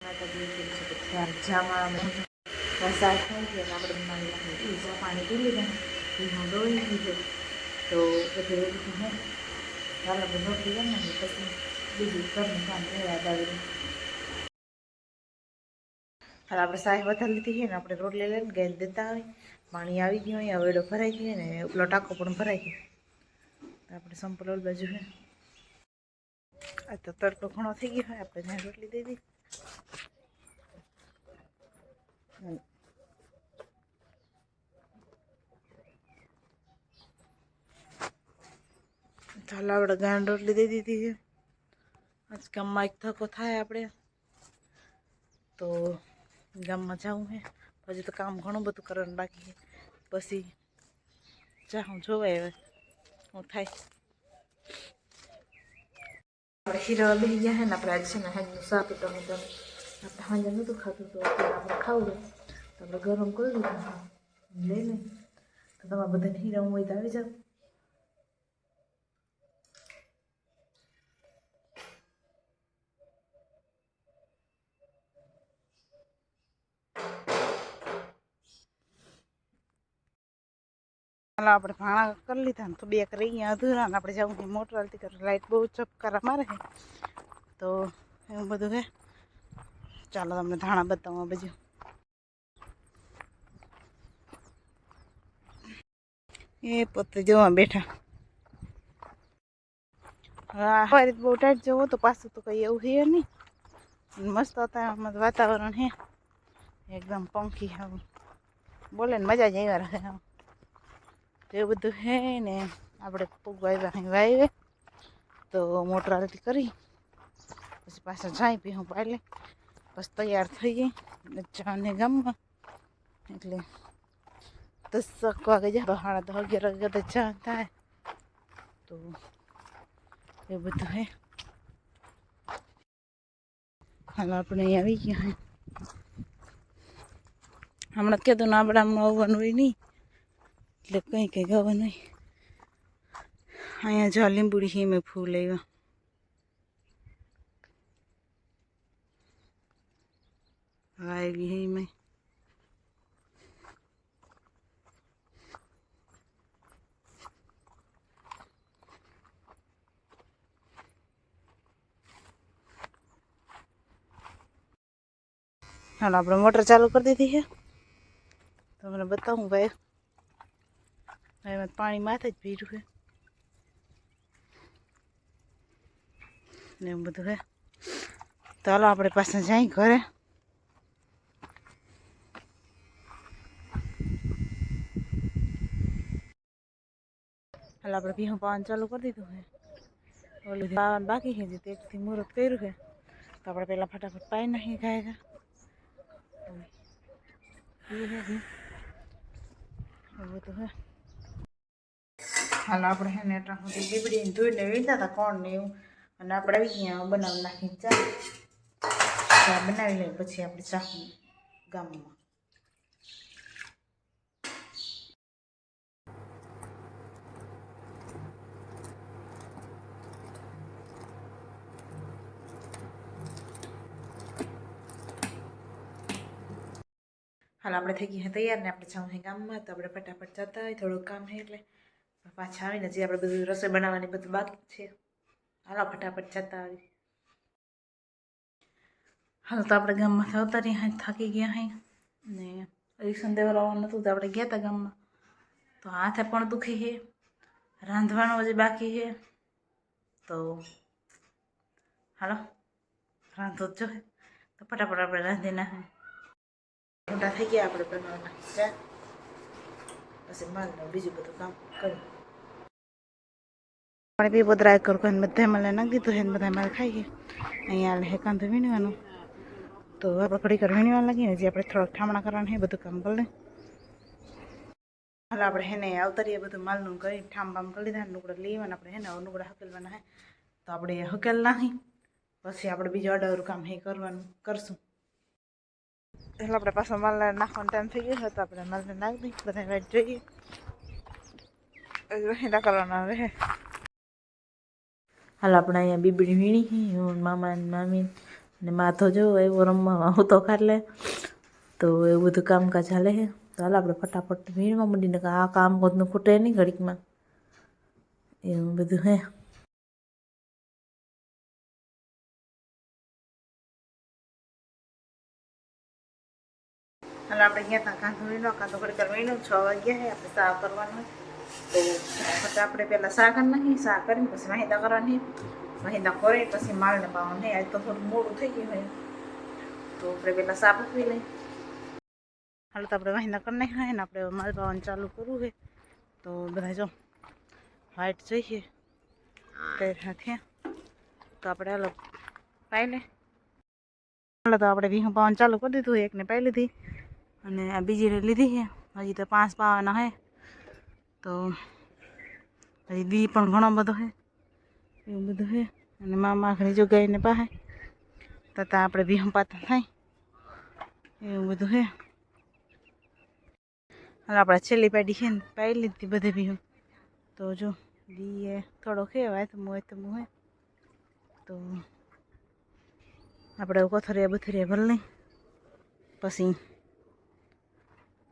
જામાં વરસાદ થઈ ગયો આપણે બીજા પાણી પી લીધા હું દોઈ દીધું તો બધું એવું બધું ચાલો બધું રોટલી કરી નાખી પછી બીજું ઘરનું કામ યાદ આવી હાલ આપણે સાહેબ વધારે લીધી છે ને આપણે રોટલી લઈને ગેસ દેતા હોય પાણી આવી ગયું હોય વેડો ભરાઈ ગયો ને ઉપલો ટાંકો પણ ભરાઈ ગયો તો આપણે સંપલ ઓલ બાજુ છે આ તો તડકો ઘણો થઈ ગયો હોય આપણે ત્યાં રોટલી દઈ દી ચાલો આપણે ગાંડ રોટલી દઈ દીધી છે આજ ગામમાં એક ધક્કો થાય આપણે તો ગામમાં જવું છે હજી તો કામ ઘણું બધું કરવાનું બાકી છે પછી જાઉં જોવાય હવે હું થાય આપણે હીરા લઈ ગયા છે ને આપણે આજે છે ને હાજનું શાક ટમેટાનું આપણે હાજર નહોતું ખાતું તો અત્યારે આપણે ખાવું તો આપણે ગરમ કરી દીધું લઈ લઈ તો તમારા બધાને હીરા હોય તો આવી જાવ ચાલો આપણે ભાણા કરી લીધા ને તો બે રહી ગયા અધૂરા ને આપણે જવું મોટર હાલતી કરે લાઇટ બહુ ચપકારા મારે છે તો એવું બધું છે ચાલો તમને ધાણા બતાવવા બધું એ પોતે જોવા બેઠા હા બહુ ટાઈટ જવું તો પાછું તો કંઈ એવું છે નહીં મસ્ત હતા વાતાવરણ હે એકદમ પંખી આવું બોલે ને મજા જ આવ્યા રાખે આવું તો એ બધું હે ને આપણે પૂગ વાવ્યા તો મોટર આરતી કરી પછી પાછા જાય પી હું પાડે બસ તૈયાર થઈ ગઈ જાને ગામમાં એટલે 10 વાગે જાય 11:30 વાગે તો ચા થાય તો એ બધું હે હાલ આપણે અહીં આવી ગયા હે હમણાં કીધું ને આપણે આમ આવવાનું હોય નહીં એટલે કંઈ ગાવાનું હોય અહીંયા જો લીંબુડી છે મેં ફૂલ આવ્યા આવી હે મેં હાલ આપણે મોટર ચાલુ કરી દીધી છે તમને બતાવું ભાઈ એમાં પાણી માથે જ ભીડું છે ને એવું બધું છે ચાલો આપણે પાછા જાય ઘરે હાલ આપણે ભીહું પાવાનું ચાલુ કરી દીધું છે ઓલું પાવાનું બાકી છે જે તેથી મુહૂર્ત કર્યું છે તો આપણે પહેલાં ફટાફટ પાઈ નાખી ખાય બધું હે હાલ આપણે હે ને એટલા સુધી બીબડીને ધોઈને વીતા હતા કોણ ને એવું અને આપણે આવી ગયા બનાવી નાખી ચા બનાવી લઈએ પછી આપણે ચા ગામમાં હાલ આપણે થઈ ગયા તૈયાર ને આપણે જવું ગામમાં તો આપણે ફટાફટ જતા હોય થોડુંક કામ છે એટલે પાછા આવીને જે આપણે બધું રસોઈ બનાવવાની બધું બાકી છે હાલો ફટાફટ જતા આવી હાલ તો આપણે ગામમાંથી આવતા રહ્યા થાકી ગયા હઈ ને રિક્ષન દેવા આવવાનું નહોતું તો આપણે ગયા હતા ગામમાં તો હાથે પણ દુખી છે રાંધવાનું હજી બાકી છે તો હાલો રાંધો જ જોઈએ તો ફટાફટ આપણે રાંધી નાખે મોટા થઈ ગયા આપણે બનાવવાના ચા પછી માલનું બીજું બધું કામ કર્યું આપણે બી બદરાય કરું બધા માલે નાખી દીધું છે બધા માલ ખાઈ ગયા અહીંયા હેકાંત વીણવાનું તો આપણે ઘડી કર વીણવા લાગીએ ને જે આપણે થોડાક ઠામણા કરવાનું છે બધું કામ કરી લે હાલ આપણે હેને આવતરીએ બધું માલનું કરી ઠામ બામ કરી લીધા નુકડા લઈ આવવાના આપણે હેને નુકડા હકેલવાના હે તો આપણે હકેલ નાખી પછી આપણે બીજું અડાવરું કામ હે કરવાનું કરશું એટલે આપણે પાછો માલ નાખવાનો ટાઈમ થઈ ગયો હતો આપણે માલને નાખી દઈએ બધા વાઈટ જોઈએ વહેલા કરવાના રહે હાલ આપણે અહીંયા બીબડી વીણી હું મામા મામી ને માથો જો એવો રમવા હું તો ખાટલે તો એવું બધું કામકાજ હાલે છે. તો હાલ આપણે ફટાફટ વીણવા માંડીને આ કામ કોદનું ખૂટે નહીં ઘડીકમાં એવું બધું હે. હાલ આપણે ગયા હતા કાંધો વીણો કાંધો ઘડી કર વીણું 6 વાગ્યા છે આપણે સા કરવાનું તો પછી આપણે પહેલાં સા કરી નાખી સા કરીને પછી વાહિંદા કરવાની વાહિંદા કરે પછી માલને પાવાનું નહીં આજ તો થોડું મોડું થઈ ગયું હોય તો આપણે પહેલાં સા પકવી લઈએ. હાલ તો આપણે વાહિંદા કરી નાખ્યા ને આપણે માલ પાવાનું ચાલુ કરવું છે તો બધા જો વાઇટ જોઈએ તે સાથે તો આપણે હાલો પાઈ લે. હાલો તો આપણે વિહું પાવાનું ચાલુ કરી દીધું એકને પાઈ લીધી અને આ બીજીને લીધી છે હજી તો 5 પાવાના છે તો હજી દી પણ ઘણો બધો છે એવું બધું છે અને મામા આખરી જો ગાયને પાસે તથા આપણે વિહું પાતા થાય એવું બધું છે. હાલ આપણે છેલ્લી પાડી છે ને પાઈ લીધી બધે વિહું તો જો દીએ થોડો ખેવાય તો હે તો આપણે કોથરિયા બથરિયા ભરી લઈ પછી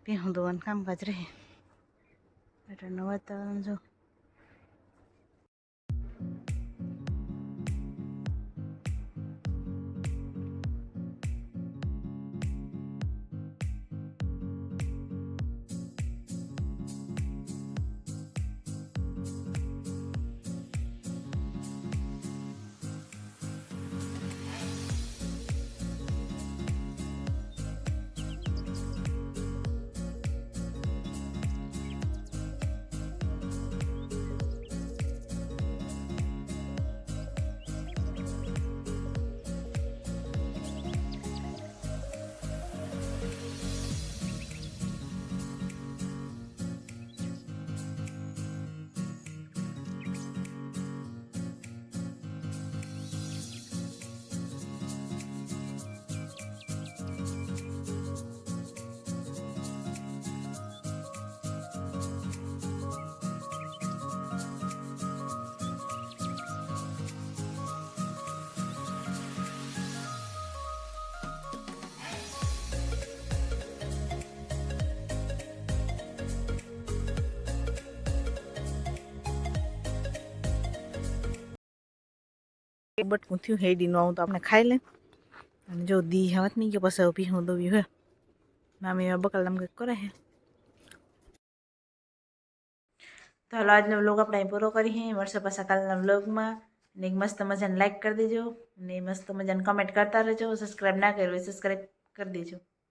ભીહું ધોવાનું કામકાજ રહે. એટલે વાતાવરણ જો બટકું થયું હેડીનું આવું તો આપણે ખાઈ લે અને જો દી હાથ નહીં ગયો પછી ભીહું દોવ્યું હે મામી બકલમ કંઈક કરે છે. તો હાલો આજનો વ્લોગ આપણે અહીં પૂરો કરીએ. મળશે પાછા કાલના વ્લોગમાં ને એક મસ્ત મજાને લાઈક કરી દેજો ને મસ્ત મજાને કમેન્ટ કરતા રહેજો. સબસ્ક્રાઈબ ના કર્યું હોય સબસ્ક્રાઈબ કરી દેજો.